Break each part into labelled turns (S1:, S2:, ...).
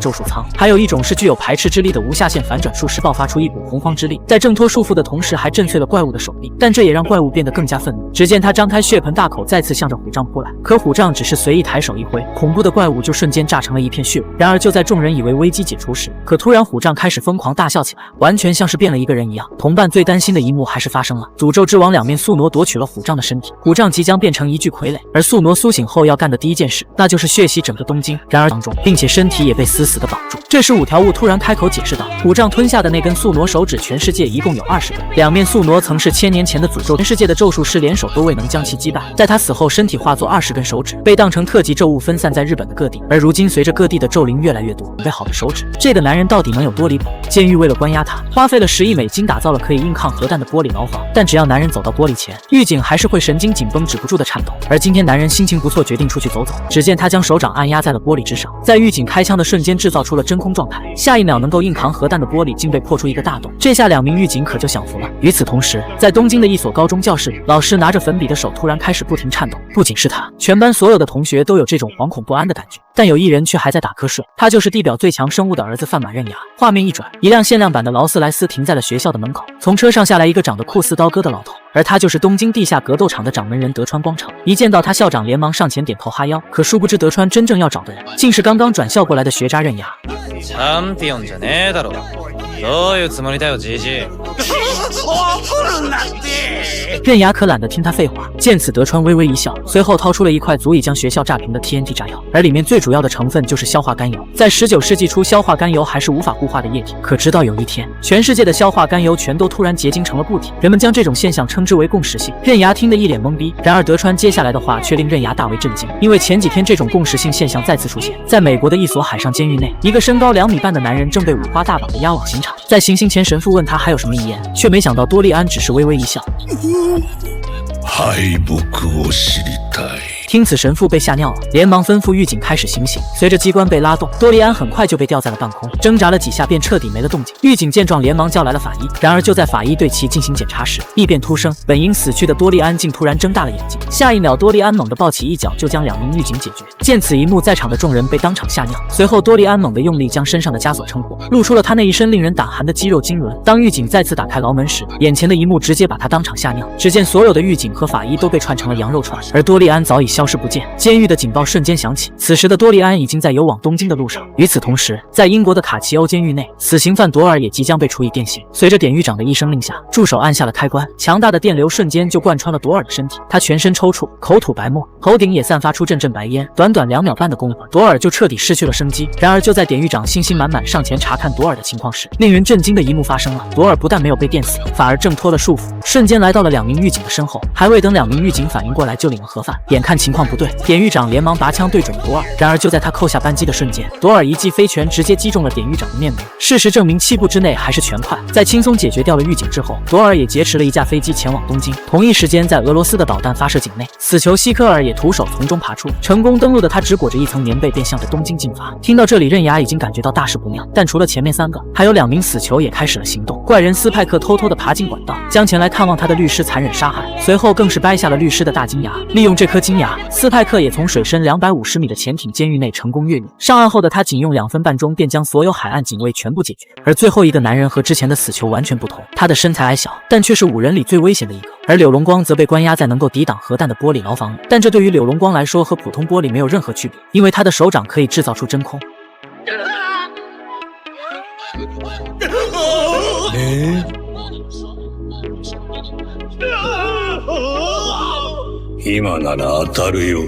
S1: 咒术仓，还有一种是具有排斥之力的无下限反转术时爆发出一股洪荒之力，在挣脱束缚的同时还震碎了怪物的手臂，但这也让怪物变得更加愤怒。只见他张开血盆大口再次向着虎杖扑来，可虎杖只是随意抬手一挥，恐怖的怪物就瞬间炸成了一片血雾。然而就在众人以为危机解除时，可突然虎杖开始疯狂大笑起来，完全像是变了一个人一样。同伴最担心的一幕还是发生了，诅咒之王两面宿傩夺取了虎杖的身体，虎杖即将变成一具傀儡，而宿傩苏醒后要干的第一件事，那就是血洗整个东京。然而当中，并且身体也被死死的绑住。这时五条悟突然开口解释道，虎杖吞下的那根宿傩手指，全世界一共有20根，两面宿傩曾是1000年前的诅咒，全世界的咒术师联手都未能将其击败。在他死后，身体化作20根手指，被当成特级咒物分散在日本的各地。而如今随着各地的咒灵越来越多，准备好的手指，这个男人到底能有多离谱？监狱为了关押他，花费了10亿美金打造了可以硬抗核弹的玻璃牢房，但只要男人走到玻璃前，狱警还是会神经紧绷止不住的颤抖。而今天男人心情不错，决定出去走走，只见他将手掌按压在了玻璃之上，在狱警开枪的瞬间制造出了真空状态，下一秒能够硬扛核弹的玻璃竟被破出一个大洞，这下2名狱警可就享福了。与此同时，在东京的一所高中教室里，老师拿着粉笔的手突然开始不停颤抖，不仅是他，全班所有的同学都有这种惶恐不安的感觉，但有一人却还在打瞌睡，他就是地表最强生物的儿子范马刃牙。画面一转，一辆限量版的劳斯莱斯停在了学校的门口，从车上下来一个长得酷似刀割的老头，而他就是东京地下格斗场的掌门人德川光成。一见到他，校长连忙上前点头哈腰，可殊不知德川真正要找的人，竟是刚刚转校过来的学渣刃牙。
S2: チャンピオンじゃねえだろ。どういうつもりだよ、じじい。
S1: 刃牙可懒得听他废话，见此德川微微一笑，随后掏出了一块足以将学校炸平的 TNT 炸药，而里面最主要的成分就是硝化甘油。在19世纪初，硝化甘油还是无法固化的液体，可直到有一天，全世界的硝化甘油全都突然结晶成了固体，人们将这种现象称之为共识性。刃牙听得一脸懵逼，然而德川接下来的话却令刃牙大为震惊，因为前几天这种共识性现象再次出现，在美国的一所海上监狱内，一个身高2米半的男人正被五花大绑的押往刑场。在行刑前，神父问他还有什么遗言，却没想到多利安只是微微一笑。
S3: 敗北を知りたい。
S1: 听此，神父被吓尿了，连忙吩咐狱警开始行刑。随着机关被拉动，多利安很快就被吊在了半空，挣扎了几下便彻底没了动静。狱警见状连忙叫来了法医，然而就在法医对其进行检查时，异变突生，本应死去的多利安竟突然睁大了眼睛，下一秒多利安猛地抱起一脚就将2名狱警解决。见此一幕，在场的众人被当场吓尿。随后多利安猛地用力将身上的枷锁撑破，露出了他那一身令人胆寒的肌肉经纶。当狱警再次打开牢门时，眼前的一幕直接把他当场吓尿。只见所有的狱警和法医都被串成了羊肉串，而多利安早已消失不见。监狱的警报瞬间响起，此时的多利安已经在游往东京的路上。与此同时，在英国的卡奇欧监狱内，死刑犯朵尔也即将被处以电刑。随着典狱长的一声令下，助手按下了开关，强大的电流瞬间就贯穿了朵尔的身体，他全身抽搐，口吐白沫，头顶也散发出阵阵白烟。短短2秒半的功夫，朵尔就彻底失去了生机。然而就在典狱长信心满满上前查看朵尔的情况时，令人震惊的一幕发生了，朵尔不但没有被电死，反而挣脱了束缚，瞬间来到了2名狱警的身后。还未等2名狱警反应过来，就领了盒饭。眼看情况不对，典狱长连忙拔枪对准朵尔，然而就在他扣下扳机的瞬间，朵尔一记飞拳直接击中了典狱长的面部。事实证明，7步之内还是全快。在轻松解决掉了狱警之后，朵尔也劫持了一架飞机前往东京。同一时间，在俄罗斯的导弹发射井内，死囚希科尔也徒手从中爬出，成功登陆的他只裹着一层棉被便向着东京进发。听到这里，刃牙已经感觉到大事不妙，但除了前面3个，还有2名死囚也开始了行动。怪人斯派克偷偷地爬进管道，将前来看望他的律师残忍杀害，随后更是掰下了律师的大金牙。利用这颗金牙，斯派克也从水深250米的潜艇监狱内成功跃入。上岸后的他仅用2分半钟便将所有海岸警卫全部解决。而最后一个男人和之前的死囚完全不同，他的身材矮小，但却是5人里最危险的一个。而柳龙光则被关押在能够抵挡核弹的玻璃牢房里，但这对于柳龙光来说和普通玻璃没有任何区别，因为他的手掌可以制造出真空。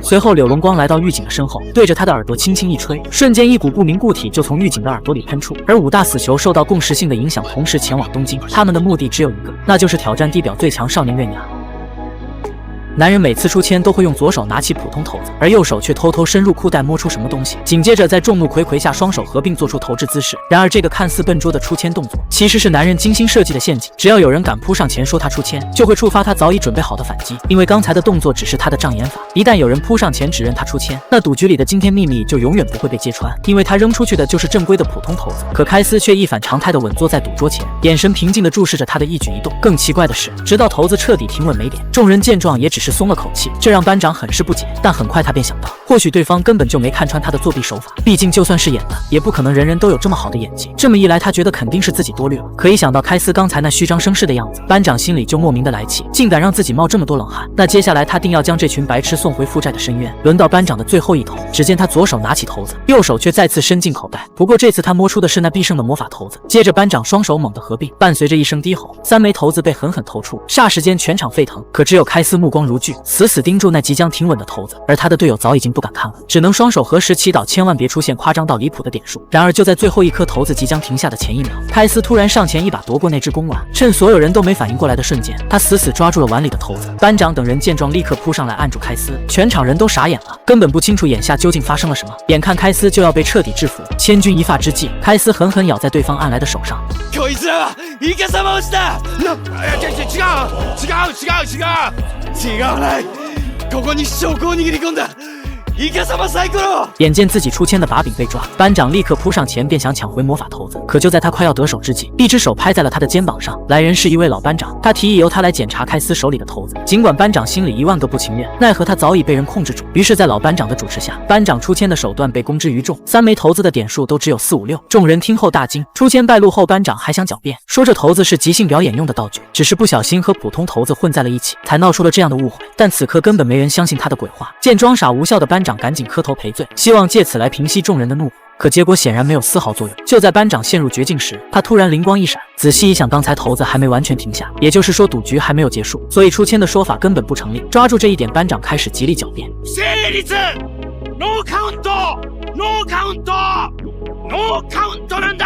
S1: 随后柳龙光来到狱警的身后，对着他的耳朵轻轻一吹，瞬间一股不明固体就从狱警的耳朵里喷出。而5大死囚受到共识性的影响，同时前往东京，他们的目的只有一个，那就是挑战地表最强少年刃牙。男人每次出签都会用左手拿起普通骰子，而右手却偷偷伸入裤袋摸出什么东西，紧接着在众目睽睽下双手合并做出投掷姿势。然而这个看似笨拙的出签动作，其实是男人精心设计的陷阱。只要有人敢扑上前说他出签，就会触发他早已准备好的反击，因为刚才的动作只是他的障眼法。一旦有人扑上前指认他出签，那赌局里的惊天秘密就永远不会被揭穿，因为他扔出去的就是正规的普通骰子。可开司却一反常态的稳坐在赌桌前，眼神平静地注视着他的一举一动。更奇怪的是，直到骰子彻底停稳没点，众人见状也只是是松了口气，这让班长很是不解。但很快他便想到，或许对方根本就没看穿他的作弊手法，毕竟就算是演的，也不可能人人都有这么好的演技。这么一来，他觉得肯定是自己多虑了。可一想到开司刚才那虚张声势的样子，班长心里就莫名的来气，竟敢让自己冒这么多冷汗。那接下来他定要将这群白痴送回负债的深渊。轮到班长的最后一头，只见他左手拿起骰子，右手却再次伸进口袋。不过这次他摸出的是那必胜的魔法骰子。接着班长双手猛地合并，伴随着一声低吼，3枚骰子被狠狠投出，霎时间全场沸腾。可只有开司目光如炬，死死盯住那即将停稳的骰子，而他的队友早已经不敢看了，只能双手合十祈祷，千万别出现夸张到离谱的点数。然而就在最后一颗骰子即将停下的前一秒，开司突然上前一把夺过那只公碗，趁所有人都没反应过来的瞬间，他死死抓住了碗里的骰子。班长等人见状立刻扑上来按住开司，全场人都傻眼了，根本不清楚眼下究竟发生了什么。眼看开司就要被彻底制服，千钧一发之际，开司狠狠咬在对方按来的手上。
S4: こいつらはイカサマをした。違うない。ここに証拠を握り込んだ。イカサマサイコロ。
S1: 眼见自己出千的把柄被抓，班长立刻扑上前便想抢回魔法骰子。可就在他快要得手之际，一只手拍在了他的肩膀上。来人是一位老班长，他提议由他来检查开司手里的骰子。尽管班长心里10000个不情愿，奈何他早已被人控制住。于是，在老班长的主持下，班长出千的手段被公之于众。3枚骰子的点数都只有4、5、6。众人听后大惊。出千败露后，班长还想狡辩，说这骰子是即兴表演用的道具，只是不小心和普通骰子混在了一起，才闹出了这样的误会。但此刻根本没人相信他的鬼话。见装傻无效的班长赶紧磕头赔罪，希望借此来平息众人的怒火。可结果显然没有丝毫作用。就在班长陷入绝境时，他突然灵光一闪，仔细一想，刚才骰子还没完全停下，也就是说赌局还没有结束，所以出千的说法根本不成立。抓住这一点，班长开始极力狡辩。
S4: 成立。ノーカウント。ノーカウント。ノーカウントなんだ。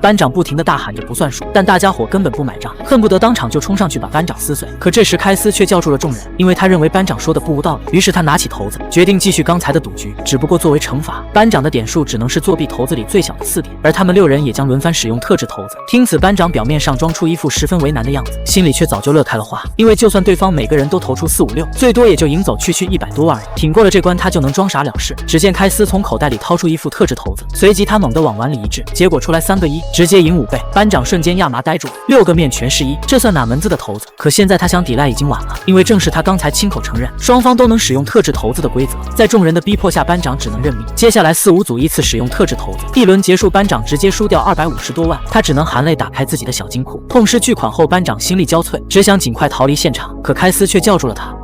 S1: 班长不停地大喊着不算数，但大家伙根本不买账，恨不得当场就冲上去把班长撕碎。可这时开司却叫住了众人，因为他认为班长说的不无道理，于是他拿起骰子，决定继续刚才的赌局。只不过作为惩罚，班长的点数只能是作弊骰子里最小的4点，而他们6人也将轮番使用特制骰子。听此，班长表面上装出一副十分为难的样子，心里却早就乐开了花，因为就算对方每个人都投出4、5、6，最多也就赢走区100多万而已。挺过了这关，他就能装傻了事。只见开司从口袋里掏出一副特制骰子，随即他猛地往碗里一掷，结果出来3个1，直接赢5倍。班长瞬间亚麻呆住，6个面全是1，这算哪门子的骰子？可现在他想抵赖已经晚了，因为正是他刚才亲口承认双方都能使用特制骰子的规则。在众人的逼迫下，班长只能认命。接下来4、5组依次使用特制骰子，一轮结束，班长直接输掉250多万，他只能含泪打开自己的小金库，痛失巨款后，班长心力交瘁，只想尽快逃离现场。可开司却叫住了他。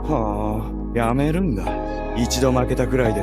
S4: やめるんだ。一度負けたくらいで。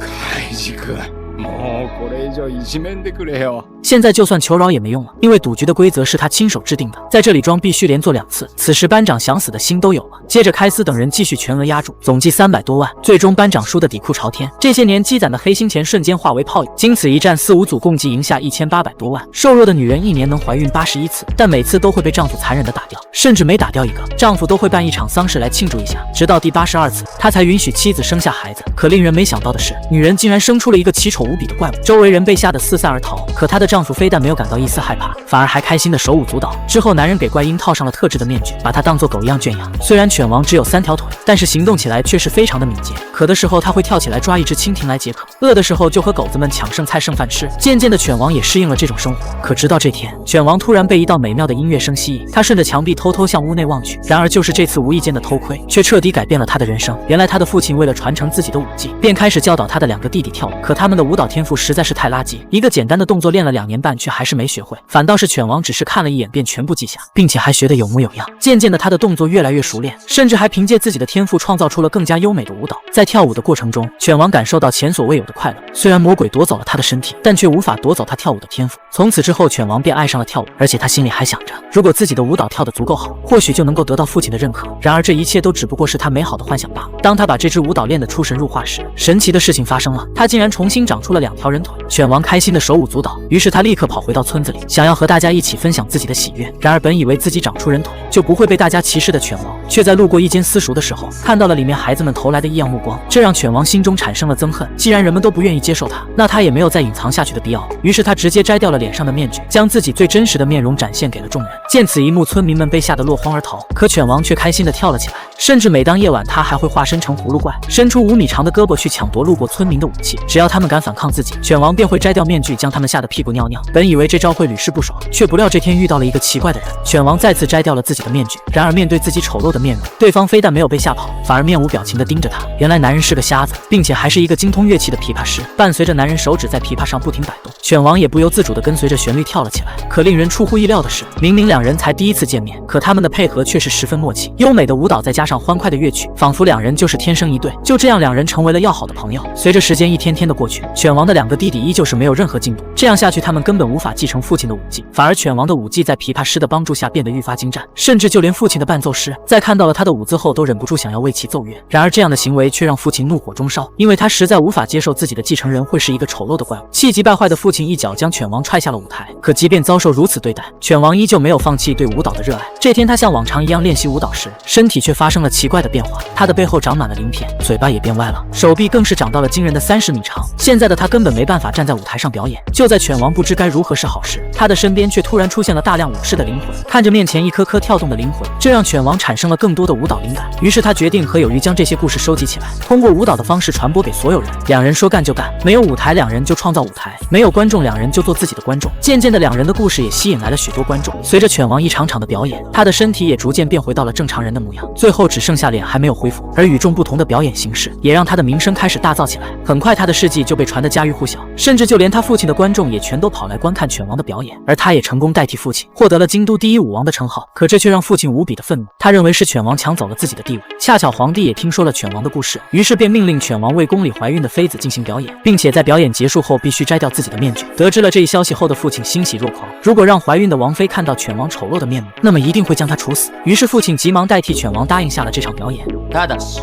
S4: カイジ君。もうこれ以上いじめんでくれよ。
S1: 现在就算求饶也没用了，因为赌局的规则是他亲手制定的，在这里装必须连做2次。此时班长想死的心都有了。接着开司等人继续全额押注，总计300多万。最终班长输得底裤朝天，这些年积攒的黑心钱瞬间化为泡影。经此一战，4、5组共计赢下1800多万。瘦弱的女人1年能怀孕81次，但每次都会被丈夫残忍地打掉，甚至每打掉一个，丈夫都会办一场丧事来庆祝一下。直到第82次，他才允许妻子生下孩子。可令人没想到的是，女人竟然生出了一个奇丑无比的怪物，周围人被吓得四散而逃。可她的丈夫非但没有感到一丝害怕，反而还开心的手舞足蹈。之后，男人给怪婴套上了特制的面具，把她当作狗一样圈养。虽然犬王只有3条腿，但是行动起来却是非常的敏捷。渴的时候，他会跳起来抓一只蜻蜓来解渴；饿的时候，就和狗子们抢剩菜剩饭吃。渐渐的，犬王也适应了这种生活。可直到这天，犬王突然被一道美妙的音乐声吸引，他顺着墙壁偷偷向屋内望去。然而，就是这次无意间的偷窥，却彻底改变了他的人生。原来，他的父亲为了传承自己的武技，便开始教导他的2个弟弟跳舞。可他们的舞蹈天赋实在是太垃圾，一个简单的动作练了2年半，却还是没学会。反倒是犬王只是看了一眼便全部记下，并且还学得有模有样。渐渐的，他的动作越来越熟练，甚至还凭借自己的天赋创造出了更加优美的舞蹈。在跳舞的过程中，犬王感受到前所未有的快乐。虽然魔鬼夺走了他的身体，但却无法夺走他跳舞的天赋。从此之后，犬王便爱上了跳舞，而且他心里还想着，如果自己的舞蹈跳得足够好，或许就能够得到父亲的认可。然而这一切都只不过是他美好的幻想罢了。当他把这支舞蹈练得出神入化时，神奇的事情发生了，他竟然重新长出了2条人腿。犬王开心的手舞足蹈，于是他立刻跑回到村子里，想要和大家一起分享自己的喜悦。然而本以为自己长出人腿就不会被大家歧视的犬王，却在路过一间私塾的时候，看到了里面孩子们投来的异样目光，这让犬王心中产生了憎恨。既然人们都不愿意接受他，那他也没有再隐藏下去的必要。于是他直接摘掉了脸上的面具，将自己最真实的面容展现给了众人。见此一幕，村民们被吓得落荒而逃，可犬王却开心地跳了起来。甚至每当夜晚，他还会化身成葫芦怪，伸出5米长的胳膊去抢夺路过村民的武器。只要他们敢反反抗自己，犬王便会摘掉面具，将他们吓得屁股尿尿。本以为这招会屡试不爽，却不料这天遇到了一个奇怪的人。犬王再次摘掉了自己的面具，然而面对自己丑陋的面容，对方非但没有被吓跑，反而面无表情地盯着他。原来男人是个瞎子，并且还是一个精通乐器的琵琶师。伴随着男人手指在琵琶上不停摆动，犬王也不由自主地跟随着旋律跳了起来。可令人出乎意料的是，明明两人才第一次见面，可他们的配合却是十分默契。优美的舞蹈再加上欢快的乐曲，仿佛两人就是天生一对。就这样，两人成为了要好的朋友。随着时间一天天的过去，犬王的两个弟弟依旧是没有任何进步。这样下去，他们根本无法继承父亲的武技，反而犬王的武技在琵琶师的帮助下变得愈发精湛，甚至就连父亲的伴奏师在看到了他的舞姿后，都忍不住想要为其奏乐。然而这样的行为却让父亲怒火中烧，因为他实在无法接受自己的继承人会是一个丑陋的怪物。气急败坏的父亲一脚将犬王踹下了舞台。可即便遭受如此对待，犬王依旧没有放弃对舞蹈的热爱。这天，他像往常一样练习舞蹈时，身体却发生了奇怪的变化，他的背后长满了鳞片，嘴巴也变歪了，手臂更是长到了惊人的30米长。现在的他根本没办法站在舞台上表演。就在犬王不知该如何是好时，他的身边却突然出现了大量武士的灵魂。看着面前一颗颗跳动的灵魂，这让犬王产生了更多的舞蹈灵感。于是他决定和有鱼将这些故事收集起来，通过舞蹈的方式传播给所有人。两人说干就干，没有舞台两人就创造舞台，没有观众两人就做自己的观众。渐渐的，两人的故事也吸引来了许多观众。随着犬王一场场的表演，他的身体也逐渐变回到了正常人的模样，最后只剩下脸还没有恢复。而与众不同的表演形式也让他的名声开始大噪起来。很快他的事迹就被传得家喻户晓，甚至就连他父亲的观众也全都跑来观看犬王的表演。而他也成功代替父亲获得了京都第一舞王的称号。可这却让父亲无比的愤怒，他认为是犬王抢走了自己的地位。恰巧皇帝也听说了犬王的故事，于是便命令犬王为宫里怀孕的妃子进行表演，并且在表演结束后必须摘掉自己的面具。得知了这一消息后的父亲欣喜若狂，如果让怀孕的王妃看到犬王丑陋的面目，那么一定会将他处死。于是父亲急忙代替犬王答应下了这场表演。
S5: ただし、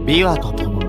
S5: 美和ととも